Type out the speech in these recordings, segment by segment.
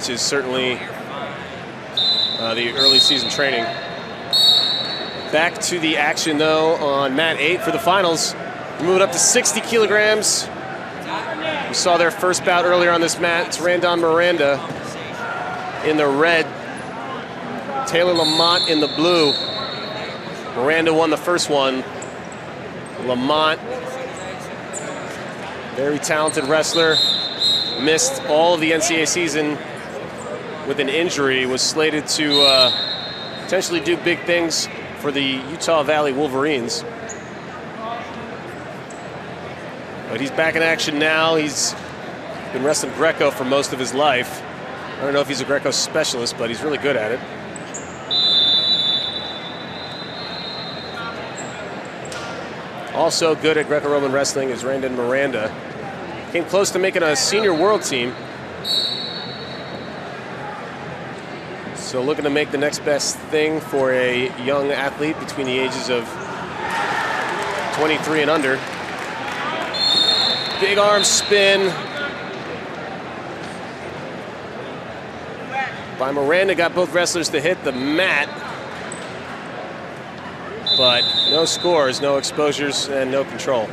which is certainly the early season training. Back to the action though on mat 8 for the finals. We move it up to 60 kilograms. We saw their first bout earlier on this mat. It's Randon Miranda in the red, Taylor LaMont in the blue. Miranda won the first one. LaMont, very talented wrestler, missed all of the NCAA season with an injury, was slated to potentially do big things for the Utah Valley Wolverines. But he's back in action now. He's been wrestling Greco for most of his life. I don't know if he's a Greco specialist, but he's really good at it. Also good at Greco-Roman wrestling is Randon Miranda. Came close to making a senior world team. So looking to make the next best thing for a young athlete between the ages of 23 and under. Big arm spin by Miranda, got both wrestlers to hit the mat, but no scores, no exposures, and no control.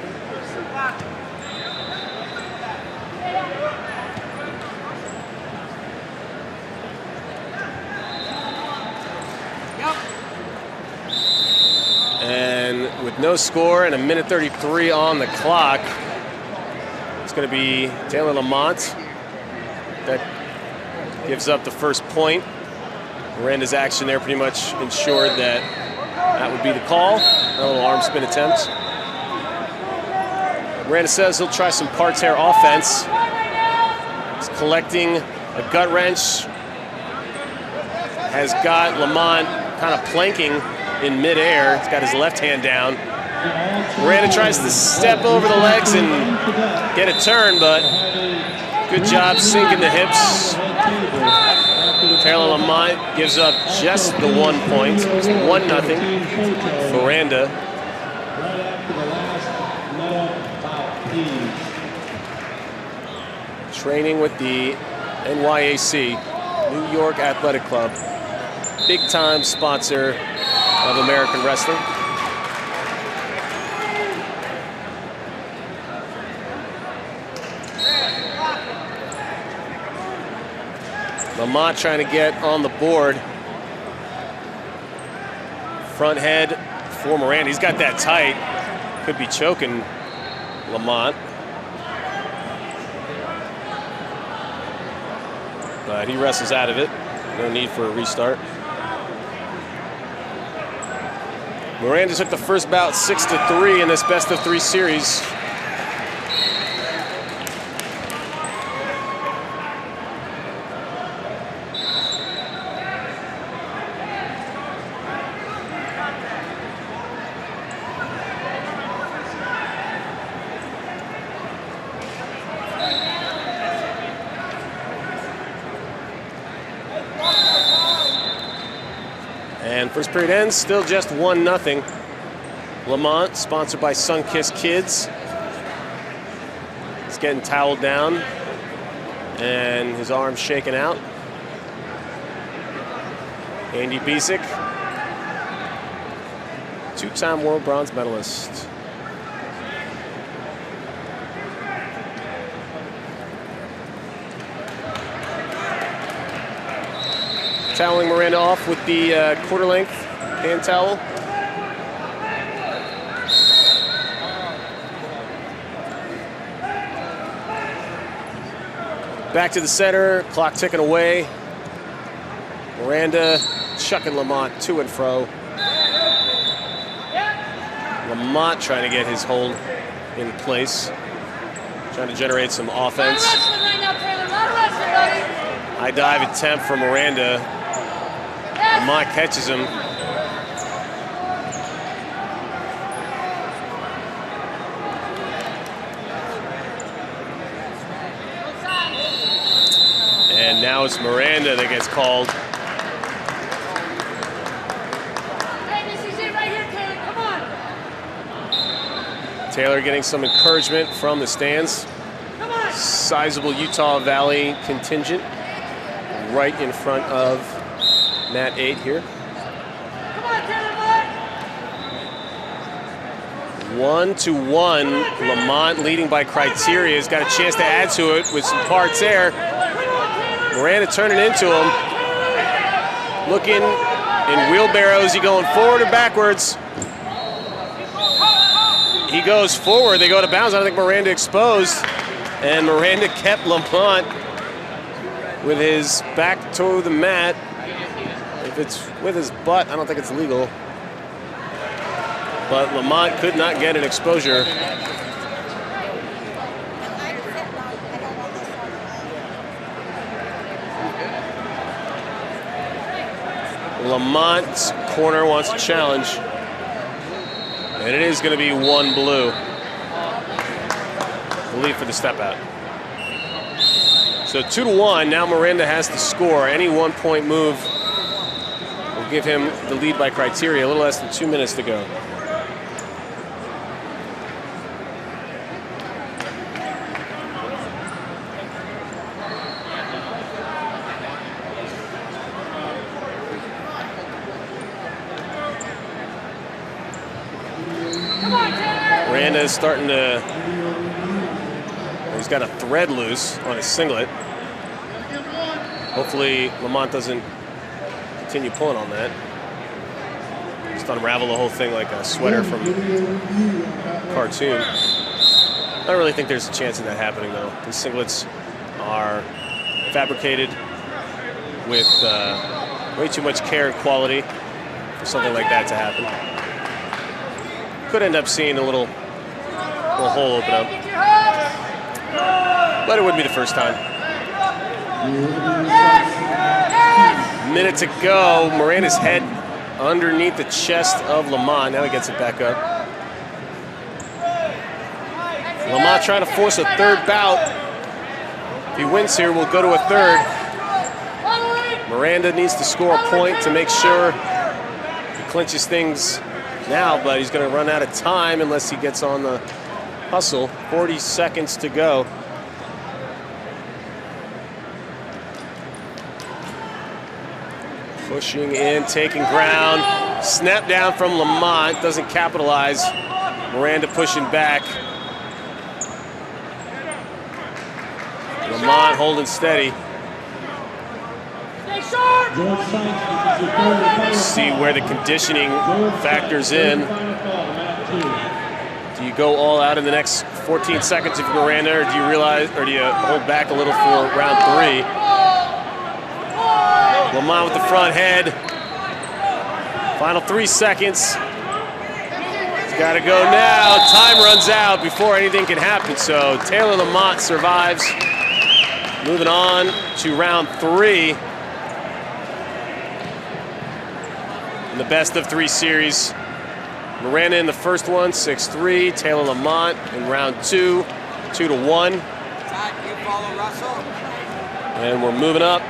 And with no score and a minute 33 on the clock, it's going to be Taylor LaMont that gives up the first point. Miranda's action there pretty much ensured that that would be the call. A little arm spin attempt. Miranda says he'll try some parterre offense. He's collecting a gut wrench. Has got LaMont kind of planking in midair. He's got his left hand down. Miranda tries to step over the legs and get a turn, but good job sinking the hips. Taylor LaMont gives up just the 1 point. It's 1-0. Miranda. Training with the NYAC, New York Athletic Club. Big time sponsor of American wrestling. LaMont trying to get on the board. Front head for Miranda. He's got that tight. Could be choking LaMont. But he wrestles out of it. No need for a restart. Miranda took the first bout 6-3 in this best-of-3 series. And first period ends, still just 1-0. LaMont, sponsored by Sunkist Kids. He's getting toweled down and his arm's shaking out. Andy Bisick, two-time world bronze medalist. Toweling Miranda off with the quarter-length hand towel. Back to the center, clock ticking away. Miranda chucking LaMont to and fro. LaMont trying to get his hold in place, trying to generate some offense. High dive attempt for Miranda. LaMont catches him. And now it's Miranda that gets called. Hey, this is it right here, Taylor. Come on. Taylor getting some encouragement from the stands. Come on. Sizable Utah Valley contingent. right in front of Mat 8 here. Come on, Taylor, 1-1. LaMont leading by criteria. Has got a chance to add to it with some parts there. Miranda turning into him. Looking in wheelbarrows. He going forward or backwards? He goes forward. They go to bounds. I don't think Miranda exposed. And Miranda kept LaMont with his back to the mat. If it's with his butt, I don't think it's legal. But LaMont could not get an exposure. Lamont's corner wants a challenge. And it is going to be 1 blue. Lead for the step out. So 2-1. Now Miranda has to score. Any 1-point move will give him the lead by criteria. A little less than 2 minutes to go. Miranda is starting to, he's got a thread loose on his singlet. Hopefully Lamont doesn't continue pulling on that. Just unravel the whole thing like a sweater from a cartoon. I don't really think there's a chance of that happening though. These singlets are fabricated with way too much care and quality for something like that to happen. Could end up seeing a little hole open up. But it wouldn't be the first time. Minute to go. Miranda's head underneath the chest of LaMont. Now he gets it back up. LaMont trying to force a third bout. If he wins here, we'll go to a third. Miranda needs to score a point to make sure he clinches things now, but he's going to run out of time unless he gets on the hustle. 40 seconds to go. Pushing in, taking ground. Snap down from LaMont, doesn't capitalize. Miranda pushing back. LaMont holding steady. See where the conditioning factors in. Do you go all out in the next 14 seconds if you're Miranda, or do you realize, or do you hold back a little for round 3? LaMont with the front head. Final 3 seconds. He's got to go now. Time runs out before anything can happen. So Taylor LaMont survives. Moving on to round 3. In the best of 3 series. Miranda in the first one, 6-3. Taylor LaMont in round 2, 2-1. And we're moving up